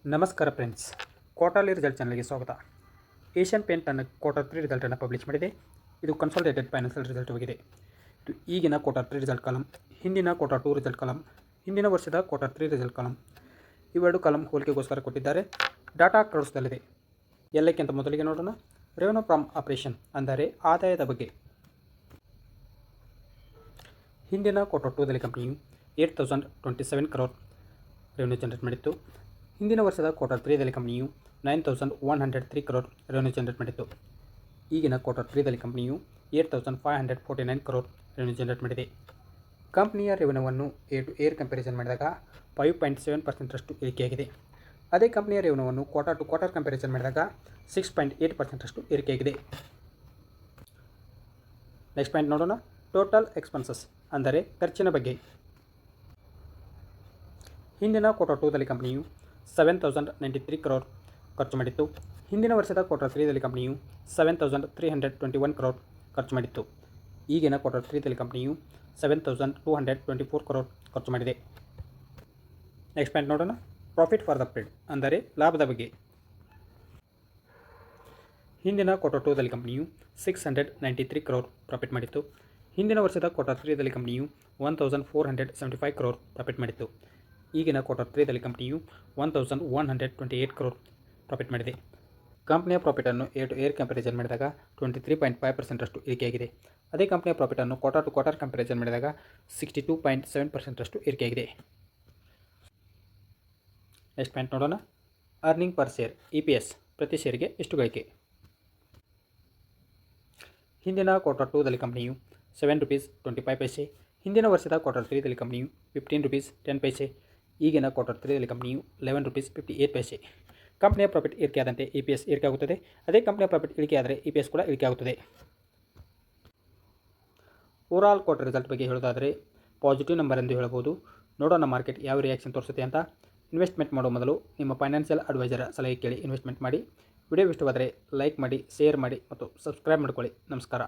ನಮಸ್ಕಾರ friends, quarterly result ಚಾನಲ್ಗೆ ಸ್ವಾಗತ. ಏಷ್ಯನ್ ಪೇಂಟ್ ತನ್ನ Q3 ರಿಸಲ್ಟನ್ನು ಪಬ್ಲಿಷ್ ಮಾಡಿದೆ. ಇದು ಕನ್ಸಾಲಿಡೇಟೆಡ್ ಫೈನಾನ್ಷಿಯಲ್ ರಿಸಲ್ಟ್ ಆಗಿದೆ. ಇದು ಈಗಿನ Q3 ರಿಸಲ್ಟ್ ಕಾಲಮ್, ಹಿಂದಿನ Q2 ರಿಸಲ್ಟ್ ಕಾಲಮ್, ಹಿಂದಿನ ವರ್ಷದ Q3 ರಿಸಲ್ಟ್ ಕಾಲಮ್, ಇವೆರಡು ಕಾಲಮ್ ಹೋಲಿಕೆಗೋಸ್ಕರ ಕೊಟ್ಟಿದ್ದಾರೆ. ಡಾಟಾ ಕ್ರೌಡ್ಸ್ದಲ್ಲಿದೆ. ಎಲ್ಲಕ್ಕಿಂತ ಮೊದಲಿಗೆ ನೋಡೋಣ ರೆವೆನ್ಯೂ ಫ್ರಮ್ ಆಪರೇಷನ್, ಅಂದರೆ ಆದಾಯದ ಬಗ್ಗೆ. ಹಿಂದಿನ Q2ದಲ್ಲಿ ಕಂಪನಿಯು 8027 crore ರೆವೆನ್ಯೂ ಜನರೇಟ್ ಮಾಡಿತ್ತು. ಹಿಂದಿನ ವರ್ಷದ Q3ದಲ್ಲಿ ಕಂಪನಿಯು 9103 crore ರೆವೆನ್ಯೂ ಜನರೇಟ್ ಮಾಡಿತ್ತು. ಈಗಿನ Q3ದಲ್ಲಿ ಕಂಪನಿಯು 8549 crore ರೆವೆನ್ಯೂ ಜನರೇಟ್ ಮಾಡಿದೆ. ಕಂಪನಿಯ ರೆವೆನ್ಯೂವನ್ನು ಏರ್ ಟು ಏರ್ ಕಂಪ್ಯಾರಿಸನ್ ಮಾಡಿದಾಗ 5.7% ಏರಿಕೆಯಾಗಿದೆ. ಅದೇ ಕಂಪನಿಯ ರೆವೆನ್ಯೂವನ್ನು ಕ್ವಾರ್ಟರ್ ಟು ಕ್ವಾರ್ಟರ್ ಕಂಪ್ಯಾರಿಸನ್ ಮಾಡಿದಾಗ 6.8% ಏರಿಕೆಯಾಗಿದೆ. ನೆಕ್ಸ್ಟ್ ಪಾಯಿಂಟ್ ನೋಡೋಣ, ಟೋಟಲ್ ಎಕ್ಸ್ಪೆನ್ಸಸ್ ಅಂದರೆ ಖರ್ಚಿನ ಬಗ್ಗೆ. ಹಿಂದಿನ Q2ದಲ್ಲಿ ಕಂಪನಿಯು 7093 crore ಖರ್ಚು ಮಾಡಿತ್ತು. ಹಿಂದಿನ ವರ್ಷದ Q3ದಲ್ಲಿ ಕಂಪನಿಯು 7321 crore ಖರ್ಚು ಮಾಡಿತ್ತು. ಈಗಿನ Q3ದಲ್ಲಿ ಕಂಪನಿಯು 7224 crore ಖರ್ಚು ಮಾಡಿದೆ. ನೆಕ್ಸ್ಟ್ ಪಾಯಿಂಟ್ ನೋಡೋಣ, ಪ್ರಾಫಿಟ್ ಫಾರ್ ದ ಪೀರಿಯಡ್ ಅಂದರೆ ಲಾಭದ ಬಗ್ಗೆ. ಹಿಂದಿನ Q2ದಲ್ಲಿ ಕಂಪನಿಯು 693 crore ಪ್ರಾಫಿಟ್ ಮಾಡಿತ್ತು. ಹಿಂದಿನ ವರ್ಷದ Q3ದಲ್ಲಿ ಕಂಪನಿಯು 1475 crore ಪ್ರಾಫಿಟ್ ಮಾಡಿತ್ತು. ಈಗಿನ Q3ದಲ್ಲಿ ಕಂಪನಿಯು 1128 crore ಪ್ರಾಫಿಟ್ ಮಾಡಿದೆ. ಕಂಪನಿಯ ಪ್ರಾಫಿಟನ್ನು ಏರ್ ಟು ಏರ್ ಕಂಪ್ಯಾರಿಸನ್ ಮಾಡಿದಾಗ 23.5% ಏರಿಕೆಯಾಗಿದೆ. ಅದೇ ಕಂಪನಿಯ ಪ್ರಾಫಿಟನ್ನು ಕ್ವಾರ್ಟರ್ ಟು ಕ್ವಾರ್ಟರ್ ಕಂಪ್ಯಾರಿಸನ್ ಮಾಡಿದಾಗ 62.7% ಏರಿಕೆಯಾಗಿದೆ. ನೆಕ್ಸ್ಟ್ ಪಾಯಿಂಟ್ ನೋಡೋಣ, ಅರ್ನಿಂಗ್ ಪರ್ ಶೇರ್ EPS ಪ್ರತಿ ಶೇರಿಗೆ ಎಷ್ಟು ಗಳಿಕೆ. ಹಿಂದಿನ Q2ದಲ್ಲಿ ಕಂಪನಿಯು 7 rupees 25 paise, ಹಿಂದಿನ ವರ್ಷದ Q3ದಲ್ಲಿ ಕಂಪನಿಯು 15 rupees 10 paise, ಈಗಿನ Q3ದಲ್ಲಿ ಕಂಪನಿಯು 11 rupees 58 paise. ಕಂಪನಿಯ ಪ್ರಾಫಿಟ್ ಏರಿಕೆಯಾದಂತೆ EPS ಏರಿಕೆಯಾಗುತ್ತದೆ. ಅದೇ ಕಂಪನಿಯ ಪ್ರಾಫಿಟ್ ಇಳಿಕೆಯಾದರೆ EPS ಕೂಡ ಇಳಿಕೆಯಾಗುತ್ತದೆ. ಓವರಾಲ್ ಕ್ವಾರ್ಟರ್ ರಿಸಲ್ಟ್ ಬಗ್ಗೆ ಹೇಳೋದಾದರೆ ಪಾಸಿಟಿವ್ ನಂಬರ್ ಎಂದು ಹೇಳಬಹುದು. ನೋಡೋಣ ಮಾರ್ಕೆಟ್ ಯಾವ ರಿಯಾಕ್ಷನ್ ತೋರಿಸುತ್ತೆ ಅಂತ. ಇನ್ವೆಸ್ಟ್ಮೆಂಟ್ ಮಾಡೋ ಮೊದಲು ನಿಮ್ಮ ಫೈನಾನ್ಷಿಯಲ್ ಅಡ್ವೈಸರ್ ಸಲಹೆ ಕೇಳಿ ಇನ್ವೆಸ್ಟ್ಮೆಂಟ್ ಮಾಡಿ. ವಿಡಿಯೋ ಇಷ್ಟವಾದರೆ ಲೈಕ್ ಮಾಡಿ, ಶೇರ್ ಮಾಡಿ ಮತ್ತು ಸಬ್ಸ್ಕ್ರೈಬ್ ಮಾಡ್ಕೊಳ್ಳಿ. ನಮಸ್ಕಾರ.